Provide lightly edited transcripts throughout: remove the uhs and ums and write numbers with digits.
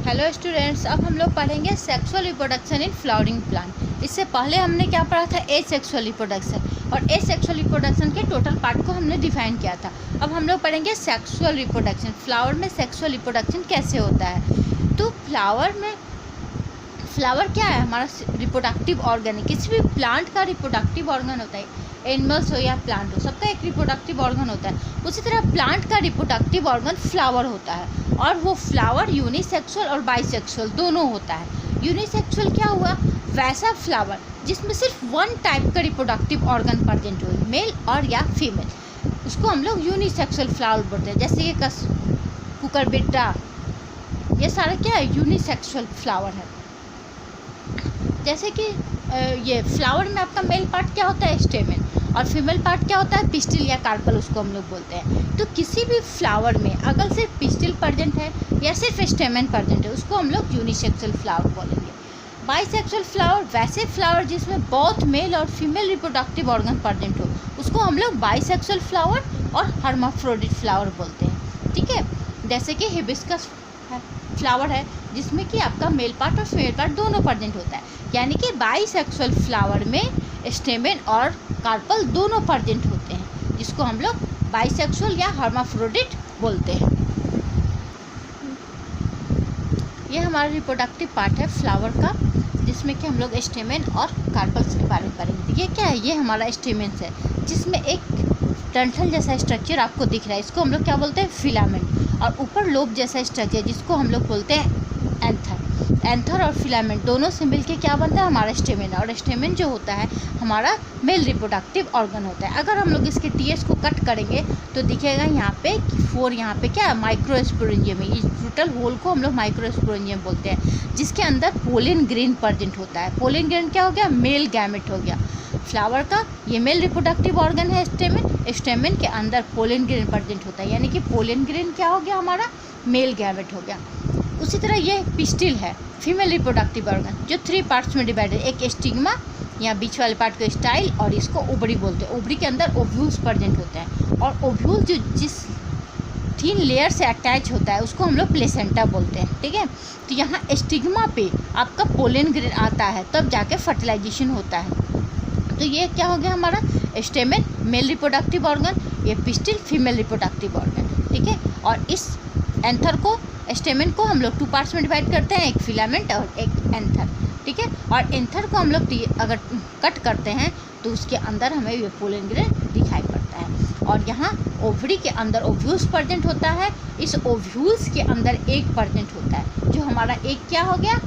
Hello students, अब हम लोग पढ़ेंगे sexual reproduction in flowering plant. इससे पहले हमने क्या पढ़ा था, एसेक्सुअल रिप्रोडक्शन, और एसेक्सुअल रिप्रोडक्शन के टोटल पार्ट को हमने डिफाइन किया था। अब हम लोग पढ़ेंगे सेक्सुअल रिप्रोडक्शन, फ्लावर में सेक्सुअल रिप्रोडक्शन कैसे होता है। तो फ्लावर क्या है, हमारा रिप्रोडक्टिव ऑर्गन है। किसी भी प्लांट का रिप्रोडक्टिव ऑर्गन होता है, एनिमल्स हो या प्लांट हो, सबका एक रिप्रोडक्टिव ऑर्गन होता है। उसी तरह प्लांट का रिप्रोडक्टिव ऑर्गन फ्लावर होता है, और वो फ्लावर यूनिसेक्सुअल और बाइसेक्सुअल दोनों होता है। यूनिसेक्सुअल क्या हुआ, वैसा फ्लावर जिसमें सिर्फ वन टाइप का रिप्रोडक्टिव ऑर्गन प्रेजेंट हो, मेल और या फीमेल, उसको हम लोग यूनिसेक्सुअल फ्लावर बोलते हैं। जैसे ये कुकुरबिटेरा, ये सारा क्या है, यूनिसेक्सुअल फ्लावर है। जैसे कि ये फ्लावर में आपका मेल पार्ट क्या होता है, स्टेमेन, और फीमेल पार्ट क्या होता है, पिस्टिल या कार्पल, उसको हम लोग बोलते हैं। तो किसी भी फ्लावर में अगर सिर्फ पिस्टिल प्रेजेंट है या सिर्फ स्टेमेन प्रेजेंट है, उसको हम लोग यूनिसेक्सुअल फ्लावर बोलेंगे। बाइसेक्सुअल फ्लावर वैसे फ्लावर जिसमें बोथ मेल और फीमेल रिप्रोडक्टिव ऑर्गन प्रेजेंट हो, उसको हम लोग बाइसेक्सुअल फ्लावर और हर्माफ्रोडिट फ्लावर बोलते हैं। ठीक है, जैसे कि हिबिस्कस फ्लावर है जिसमें कि आपका मेल पार्ट और फीमेल पार्ट दोनों प्रेजेंट होता है। यानी कि बाइसेक्सुअल फ्लावर में स्टेमेन और कार्पल दोनों प्रेजेंट होते हैं, जिसको हम लोग बाइसेक्सुअल या हर्माफ्रोडिट बोलते हैं। ये हमारा रिप्रोडक्टिव पार्ट है फ्लावर का, जिसमें कि हम लोग स्टेमेन और कार्पल्स के बारे में पढ़ेंगे। ये क्या है, ये हमारा स्टेमेंस है, जिसमें एक डंठल जैसा स्ट्रक्चर आपको दिख रहा है, इसको हम लोग क्या बोलते हैं, फिलामेंट, और ऊपर लोब जैसा स्ट्रक्चर जिसको हम लोग बोलते हैं एंथर। एंथर और फिलामेंट दोनों से मिलके क्या बनता है, हमारा स्टेमेन, और स्टेमेन जो होता है हमारा मेल रिप्रोडक्टिव ऑर्गन होता है। अगर हम लोग इसके टीएस को कट करेंगे तो दिखेगा यहाँ पे कि 4 यहाँ पे क्या है, माइक्रोस्पोरेंजियम है। इस टोटल होल को हम लोग माइक्रोस्पोरेंजियम बोलते हैं, जिसके अंदर पोलन ग्रेन प्रेजेंट होता है। पोलन ग्रेन क्या हो गया, मेल गैमेट हो गया। फ्लावर का ये मेल रिप्रोडक्टिव ऑर्गन है स्टेमेन, स्टेमेन के अंदर पोलन ग्रेन प्रेजेंट होता है, यानी कि पोलन ग्रेन क्या हो गया, हमारा मेल गैमेट हो गया। उसी तरह ये पिस्टिल है, फीमेल रिप्रोडक्टिव ऑर्गन, जो 3 पार्ट्स में डिवाइडेड, एक स्टिग्मा या बीच वाले पार्ट को स्टाइल, और इसको ओवरी बोलते हैं। ओवरी के अंदर ओव्यूल्स प्रेजेंट होते हैं, और ओव्यूल जो जिस 3 लेयर से अटैच होता है उसको हम लोग प्लेसेंटा बोलते हैं। ठीक है, तो यहाँ स्टिग्मा पे आपका पोलन ग्रेन आता है, तब जाके फर्टिलाइजेशन होता है। तो ये क्या हो गया, हमारा स्टेमेन मेल रिप्रोडक्टिव ऑर्गन, ये पिस्टिल फीमेल रिप्रोडक्टिव ऑर्गन। ठीक है, और इस एंथर को, स्टेमेन को हम लोग 2 पार्ट्स में डिवाइड करते हैं, एक फिलामेंट और एक एंथर। ठीक है, और एंथर को हम लोग अगर कट करते हैं तो उसके अंदर हमें ये पोलन ग्रेन दिखाई पड़ता है। और यहाँ ओवरी के अंदर ओव्यूल्स प्रेजेंट होता है, इस ओव्यूल्स के अंदर एक प्रेजेंट होता है, जो हमारा एक क्या हो गया,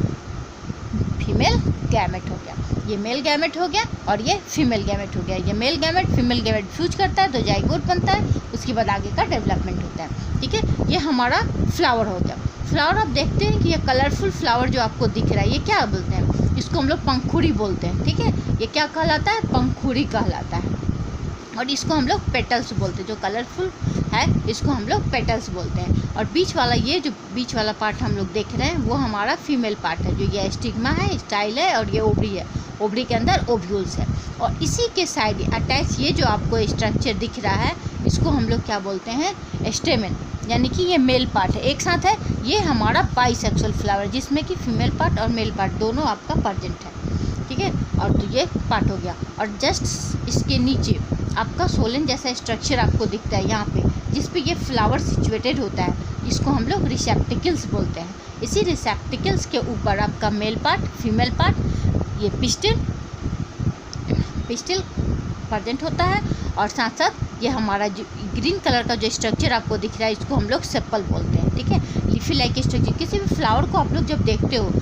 फीमेल गैमेट हो गया। ये मेल गैमेट हो गया और ये फीमेल गैमेट हो गया। ये male gamete female gamete fuse करता है तो जाइगोट बनता है, उसके बाद आगे का डेवलपमेंट होता है। ठीक है, ये हमारा फ्लावर हो गया। फ्लावर आप देखते हैं कि ये कलरफुल फ्लावर जो आपको दिख रहा है, ये क्या बोलते हैं, इसको हम लोग पंखुड़ी बोलते हैं। ठीक है, ये क्या कहलाता है, पंखुड़ी कहलाता है, और इसको हम लोग पेटल्स बोलते हैं। जो कलरफुल है इसको हम लोग पेटल्स बोलते हैं। और बीच वाला, ये जो बीच वाला पार्ट हम लोग देख रहे हैं वो हमारा फीमेल पार्ट है, जो ये स्टिग्मा है, स्टाइल है, और ये ओवरी है, ओवरी के अंदर ओव्यूल्स है। और इसी के साइड अटैच ये जो आपको स्ट्रक्चर दिख रहा है, इसको हम लोग क्या बोलते हैं, स्टेमेन, यानी कि ये मेल पार्ट है, एक साथ है। ये हमारा बाइसेक्सुअल फ्लावर, जिसमें कि फीमेल पार्ट और मेल पार्ट दोनों आपका प्रेजेंट है। ठीक है, और तो ये पार्ट हो गया। और जस्ट इसके नीचे आपका सोलन जैसा स्ट्रक्चर आपको दिखता है यहाँ पे, जिस पे ये फ्लावर सिचुएटेड होता है, जिसको हम लोग रिसेप्टिकल्स बोलते हैं। इसी रिसेप्टिकल्स के ऊपर आपका मेल पार्ट, फीमेल पार्ट, ये पिस्टिल प्रेजेंट होता है, और साथ साथ ये हमारा जो ग्रीन कलर का जो स्ट्रक्चर आपको दिख रहा है, इसको हम लोग सेपल बोलते हैं। ठीक है, लीफी लाइक स्ट्रक्चर। किसी भी फ्लावर को आप लोग जब देखते हो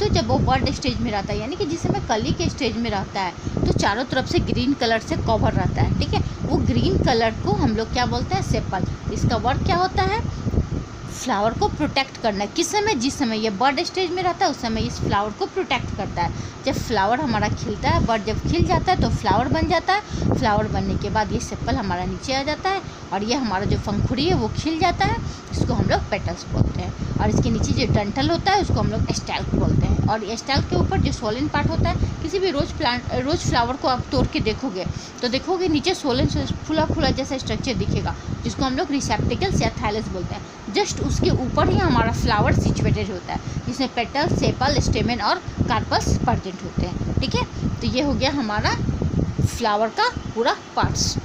जब वो बर्ड स्टेज में रहता है, यानी कि जिस समय कली के स्टेज में रहता है, तो चारों तरफ से ग्रीन कलर से कवर रहता है। ठीक है, वो ग्रीन कलर को हम लोग क्या बोलते हैं, सेपल। इसका वर्क क्या होता है, फ्लावर को प्रोटेक्ट करना है। किस समय, जिस समय ये बर्ड स्टेज में रहता है उस समय इस फ्लावर को प्रोटेक्ट करता है। जब फ्लावर हमारा खिलता है, बर्ड जब खिल जाता है तो फ्लावर बन जाता है। फ्लावर बनने के बाद ये सेपल हमारा नीचे आ जाता है, और ये हमारा जो पंखुड़ी है वो खिल जाता है, इसको हम लोग पेटल्स बोलते हैं। और इसके नीचे जो डंठल होता है उसको हम लोग स्टैल्क बोलते हैं। और स्टैल्क के ऊपर जो सोलन पार्ट होता है, किसी भी रोज फ्लावर को आप तोड़ के देखोगे तो देखोगे नीचे सोलन से फूला फूला जैसा स्ट्रक्चर दिखेगा, जिसको हम लोग रिसेप्टिकल्स या थाइलस बोलते हैं। जस्ट उसके ऊपर ही हमारा फ्लावर सिचुएटेड होता है, जिसमें पेटल, सेपल, स्टेमन और कार्पल्स प्रेजेंट होते हैं। ठीक है, तो ये हो गया हमारा फ्लावर का पूरा पार्ट्स।